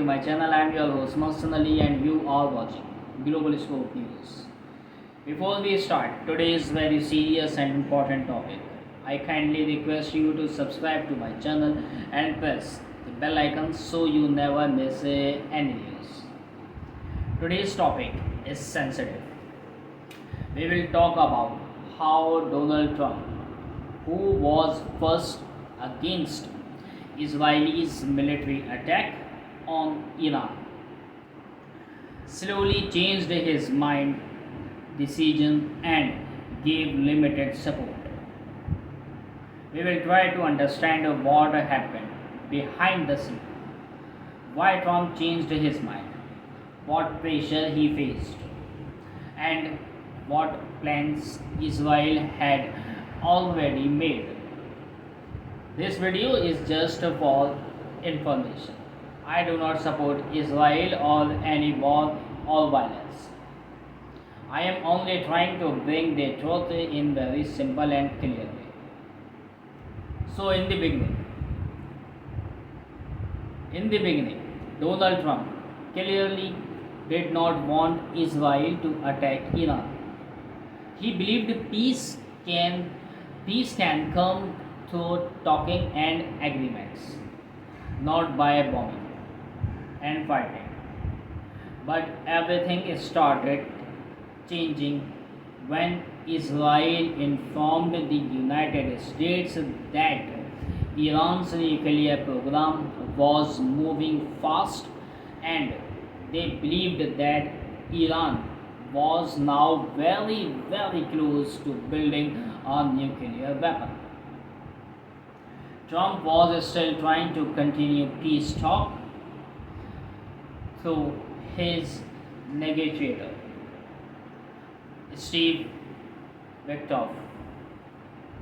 my channel. I am your host Mohsin Ali and you are watching Global Scope News. Before we start today's very serious and important topic, I kindly request you to subscribe to my channel and press the bell icon so you never miss any news. Today's topic is sensitive. We will talk about how Donald Trump, who was first against Israel's military attack on Iran, slowly changed his mind, decision, and gave limited support. We will try to understand what happened behind the scene, why Trump changed his mind, what pressure he faced, and what plans Israel had already made. This video is just for information. I do not support Israel or any war or violence. I am only trying to bring the truth in very simple and clear way. So in the beginning, Donald Trump clearly did not want Israel to attack Iran. He believed peace can come through talking and agreements, not by bombing and fighting. But everything started changing when Israel informed the United States that Iran's nuclear program was moving fast, and they believed that Iran was now very close to building a nuclear weapon. Trump was still trying to continue peace talk through his negotiator, Steve Witkoff,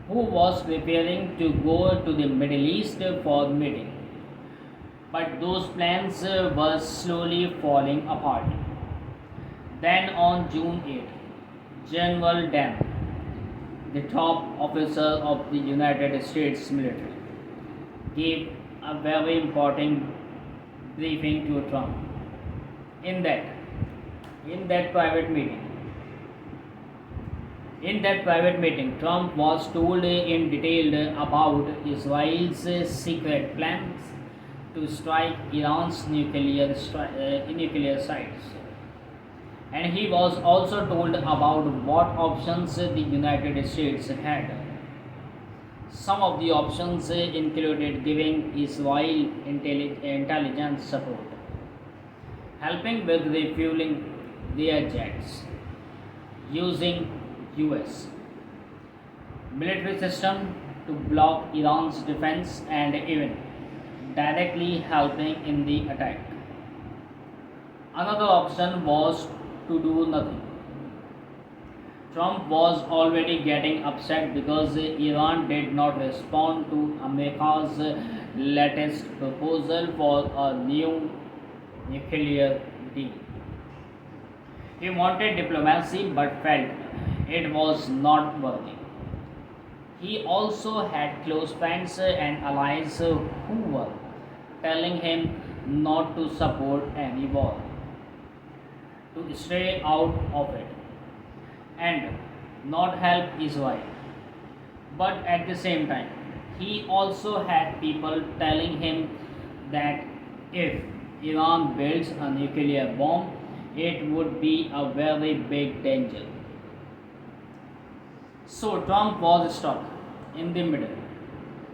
who was preparing to go to the Middle East for meeting. But those plans were slowly falling apart. Then on June 8, General Dan, the top officer of the United States military, gave a very important briefing to Trump. In that private meeting, Trump was told in detail about Israel's secret plans to strike Iran's nuclear sites. And he was also told about what options the United States had. Some of the options included giving Israel intelligence support, helping with refueling their jets, using US military system to block Iran's defense, and even directly helping in the attack. Another option was to do nothing. Trump was already getting upset because Iran did not respond to America's latest proposal for a new nuclear deal. He wanted diplomacy but felt it was not working. He also had close friends and allies who were telling him not to support any war, to stay out of it, and not help Israel. But at the same time, he also had people telling him that if Iran builds a nuclear bomb, it would be a very big danger. So Trump was stuck in the middle.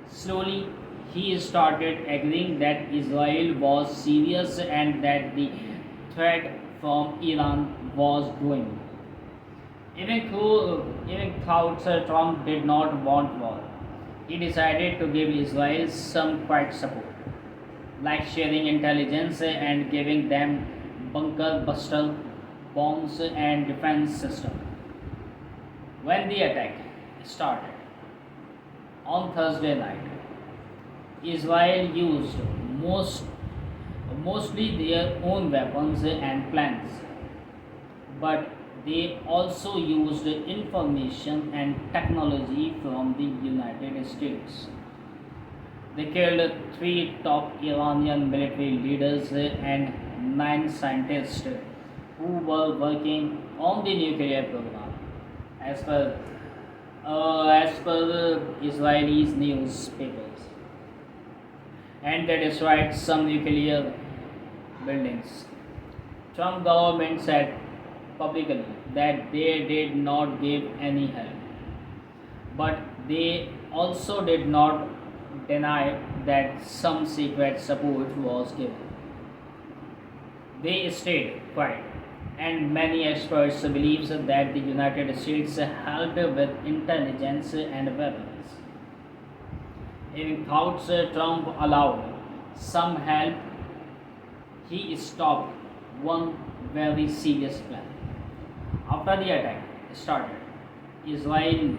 Slowly, he started agreeing that Israel was serious and that the threat from Iran was growing. Even though Trump did not want war, he decided to give Israel some quiet support, like sharing intelligence and giving them bunker buster bombs and defense system. When the attack started on Thursday night, Israel used mostly their own weapons and plans, but they also used information and technology from the United States. They killed three top Iranian military leaders and nine scientists who were working on the nuclear program. As per as per Israelis newspapers, and they destroyed some nuclear buildings. Trump government said publicly that they did not give any help, but they also did not deny that some secret support was given. They stayed quiet, and many experts believe that the United States helped with intelligence and weapons. Even thoughts Trump allowed some help, he stopped one very serious plan. After the attack started, Israel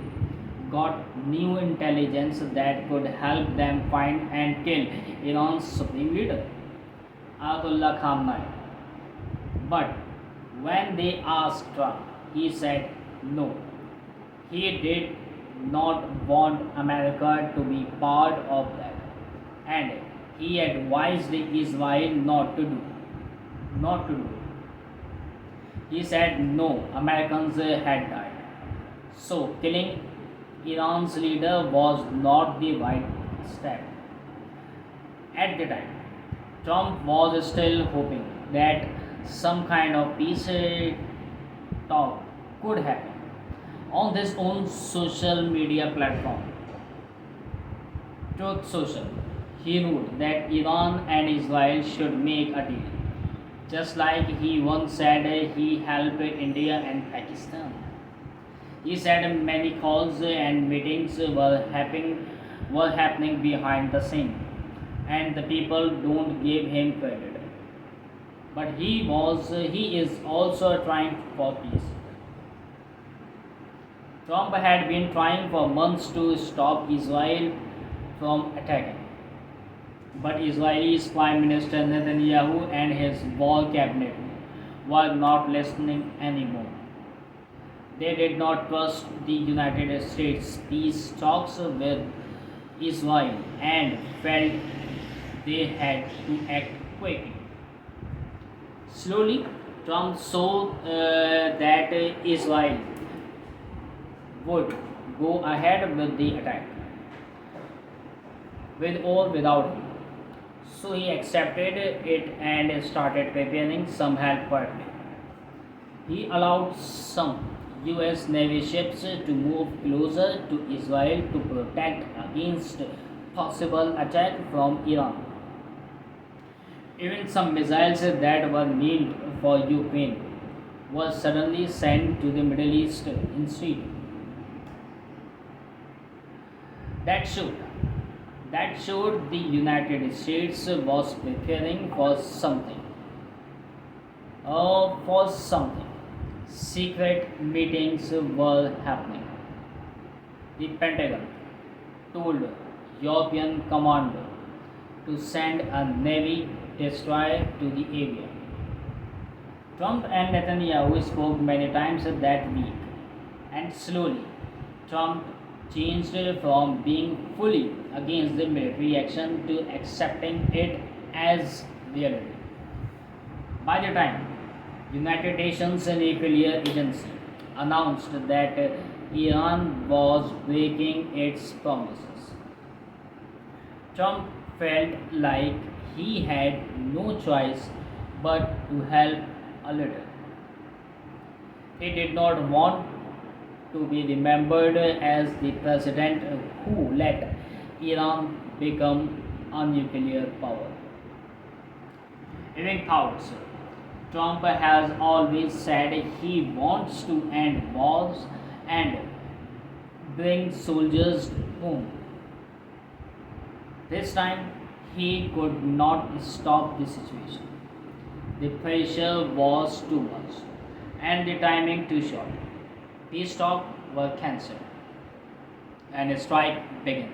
got new intelligence that could help them find and kill Iran's supreme leader, Ayatollah Khamenei. But when they asked Trump, he said no. He did not want America to be part of that, and he advised Israel not to do. He said no, Americans had died. So killing Iran's leader was not the right step. At the time, Trump was still hoping that some kind of peace talk could happen. On his own social media platform, Truth Social, he wrote that Iran and Israel should make a deal, just like he once said he helped India and Pakistan. He said many calls and meetings were happening behind the scene, and the people don't give him credit. But he is also trying for peace. Trump had been trying for months to stop Israel from attacking, but Israel's Prime Minister Netanyahu and his war cabinet were not listening anymore. They did not trust the United States peace talks with Israel and felt they had to act quickly. Slowly, Trump saw that Israel would go ahead with the attack, with or without him. So he accepted it and started preparing some help quietly. He allowed some US Navy ships to move closer to Israel to protect against possible attack from Iran. Even some missiles that were meant for Ukraine were suddenly sent to the Middle East instead. That showed that showed the United States was preparing for something. For something. Secret meetings were happening. The Pentagon told European commander to send a Navy destroyer to the area. Trump and Netanyahu spoke many times that week, and slowly Trump changed from being fully against the military action to accepting it as reality. By the time United Nations Nuclear Agency announced that Iran was breaking its promises, Trump felt like he had no choice but to help a little. He did not want to be remembered as the president who let Iran become a nuclear power. Even thoughts. Trump has always said he wants to end wars and bring soldiers home. This time, he could not stop the situation. The pressure was too much and the timing too short. Peace talks were cancelled and a strike began.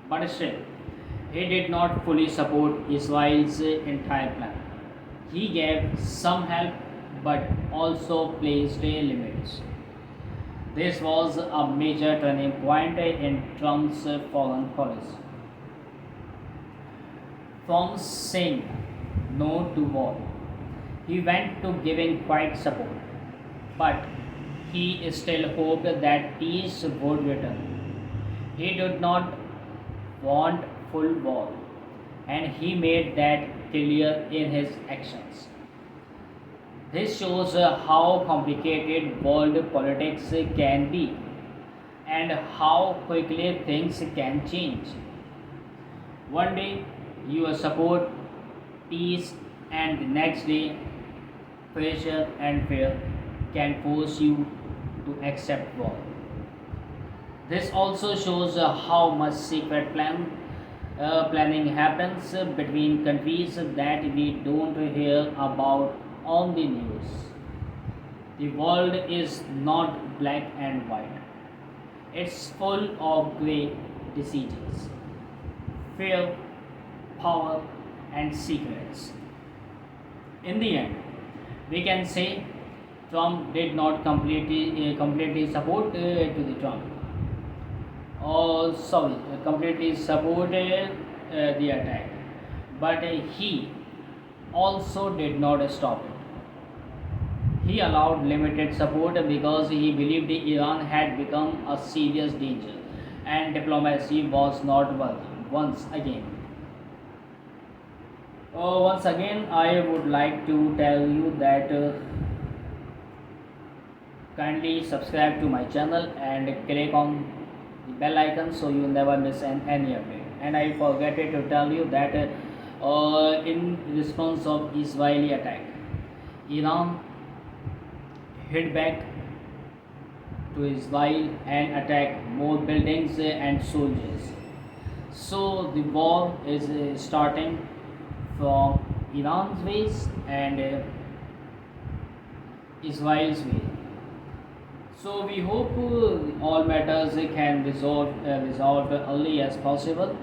But still, he did not fully support Israel's entire plan. He gave some help but also placed limits. This was a major turning point in Trump's foreign policy. from saying no to war. He went to giving quiet support, but he still hoped that peace would return. He did not want full war, and he made that clear in his actions. This shows how complicated world politics can be and how quickly things can change. One day you support peace, and the next day pressure and fear can force you to accept war. This also shows how much planning happens between countries that we don't hear about on the news. The world is not black and white, it's full of grey decisions, fear, power, and secrets. In the end, we can say Trump did not completely support to the Trump. Oh, sorry, completely supported the attack, but he also did not stop it. He allowed limited support because he believed Iran had become a serious danger and diplomacy was not working. Once again, I would like to tell you that kindly subscribe to my channel and click on the bell icon so you never miss any update. And I forgot to tell you that in response of Israeli attack, Iran hit back to Israel and attacked more buildings and soldiers. So the war is starting from Iran's ways and Israel's way. So we hope all matters can resolve early as possible